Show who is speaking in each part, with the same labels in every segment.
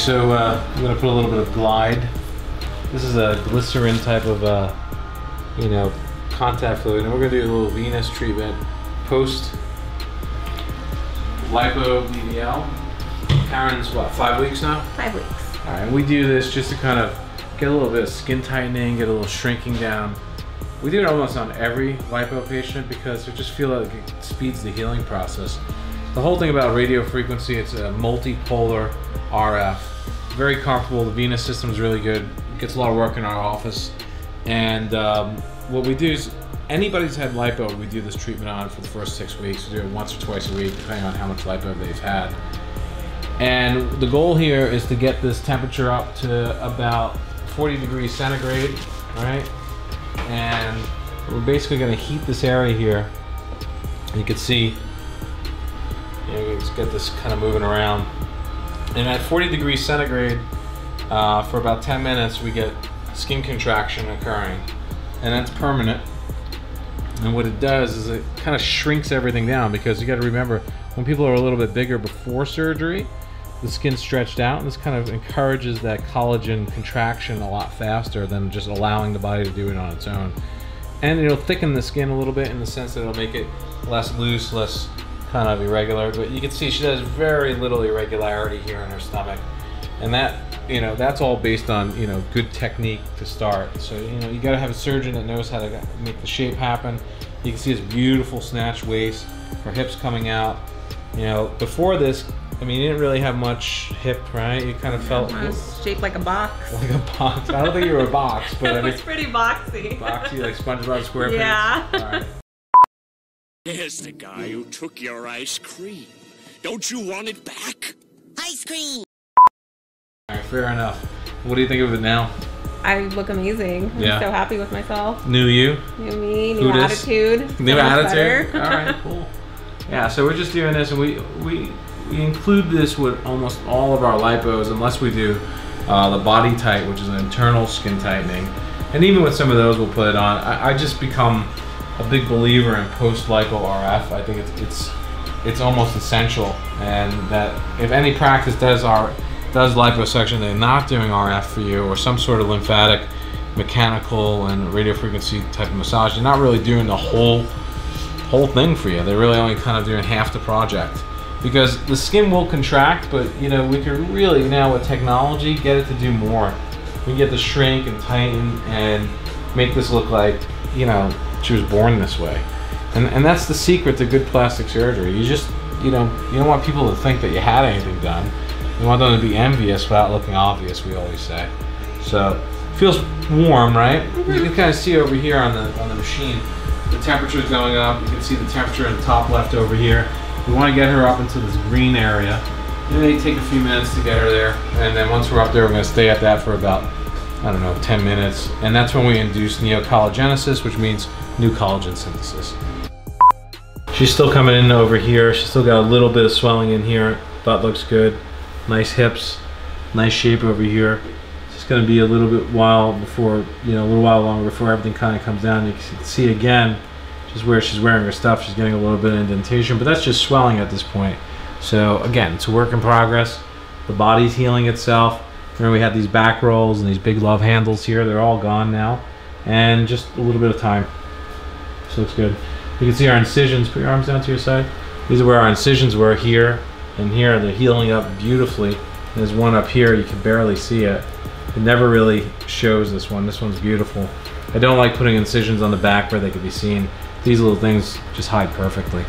Speaker 1: so I'm gonna put a little bit of Glide. This is a glycerin type of, you know, contact fluid, and we're gonna do a little venous treatment post lipo BBL. Karen's what, 5 weeks now?
Speaker 2: 5 weeks.
Speaker 1: All right, and we do this just to kind of get a little bit of skin tightening, get a little shrinking down. We do it almost on every lipo patient because we just feel like it speeds the healing process. The whole thing about radio frequency, it's a multipolar RF. Very comfortable, the venous system is really good. Gets a lot of work in our office. And what we do is, anybody who's had lipo, we do this treatment on for the first 6 weeks. We do it once or twice a week, depending on how much lipo they've had. And the goal here is to get this temperature up to about 40 degrees centigrade, right? And we're basically gonna heat this area here. You can see, you know, let's get this kind of moving around. And at 40 degrees centigrade, for about 10 minutes, we get skin contraction occurring. And that's permanent. And what it does is it kind of shrinks everything down, because you gotta remember, when people are a little bit bigger before surgery, the skin's stretched out, and this kind of encourages that collagen contraction a lot faster than just allowing the body to do it on its own. And it'll thicken the skin a little bit in the sense that it'll make it less loose, less kind of irregular. But you can see she has very little irregularity here in her stomach. And that, you know, that's all based on, you know, good technique to start. So, you know, you gotta have a surgeon that knows how to make the shape happen. You can see this beautiful snatched waist, her hips coming out. You know, before this, I mean, you didn't really have much hip, right? You kind of felt...
Speaker 2: It was shaped like a box.
Speaker 1: Like a box. I don't think you were a box, but
Speaker 2: it was pretty boxy.
Speaker 1: Boxy, like SpongeBob SquarePants?
Speaker 2: Yeah.
Speaker 1: All right.
Speaker 3: Here's the guy who took your ice cream. Don't you want it back? Ice cream!
Speaker 1: All right, fair enough. What do you think of it now?
Speaker 2: I look amazing. I'm so happy with myself.
Speaker 1: New you?
Speaker 2: New me, new attitude.
Speaker 1: New attitude? All right, cool. Yeah, so we're just doing this, and we include this with almost all of our lipos, unless we do the body tight, which is an internal skin tightening. And even with some of those, we'll put it on. I just become a big believer in post-lipo RF. I think it's almost essential, and that if any practice does liposuction, they're not doing RF for you, or some sort of lymphatic, mechanical, and radio frequency type of massage, you're not really doing the whole thing for you. They're really only kind of doing half the project. Because the skin will contract, but you know, we can really now with technology get it to do more. We can get the shrink and tighten and make this look like, you know, she was born this way. And that's the secret to good plastic surgery. You just, you know, you don't want people to think that you had anything done. You want them to be envious without looking obvious, we always say. So it feels warm, right? You can kind of see over here on the machine, the temperature is going up. You can see the temperature in the top left over here. We want to get her up into this green area. It may take a few minutes to get her there, and then once we're up there, we're going to stay at that for about, I don't know, 10 minutes. And that's when we induce neocollagenesis, which means new collagen synthesis. She's still coming in over here. She's still got a little bit of swelling in here. Butt looks good. Nice hips, nice shape over here. It's just going to be a little bit while before, you know, a little while longer before everything kind of comes down. You can see again, just where she's wearing her stuff, she's getting a little bit of indentation, but that's just swelling at this point. So again, it's a work in progress. The body's healing itself. Remember, we had these back rolls and these big love handles here. They're all gone now. And just a little bit of time. This looks good. You can see our incisions. Put your arms down to your side. These are where our incisions were, here and here. They're healing up beautifully. There's one up here, you can barely see it. It never really shows this one. This one's beautiful. I don't like putting incisions on the back where they could be seen. These little things just hide perfectly.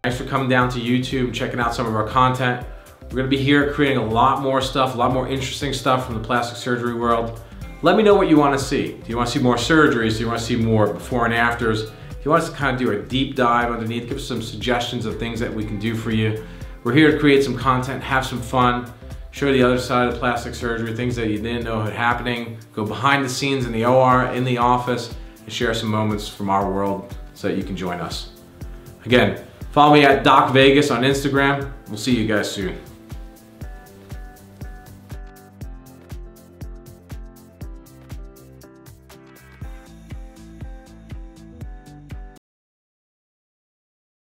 Speaker 1: Thanks for coming down to YouTube and checking out some of our content. We're gonna be here creating a lot more stuff, a lot more interesting stuff from the plastic surgery world. Let me know what you wanna see. Do you wanna see more surgeries? Do you wanna see more before and afters? If you want us to kind of do a deep dive underneath, give us some suggestions of things that we can do for you. We're here to create some content, have some fun, show the other side of plastic surgery, things that you didn't know had happening, go behind the scenes in the OR, in the office, and share some moments from our world so that you can join us. Again, follow me at Doc Vegas on Instagram. We'll see you guys soon.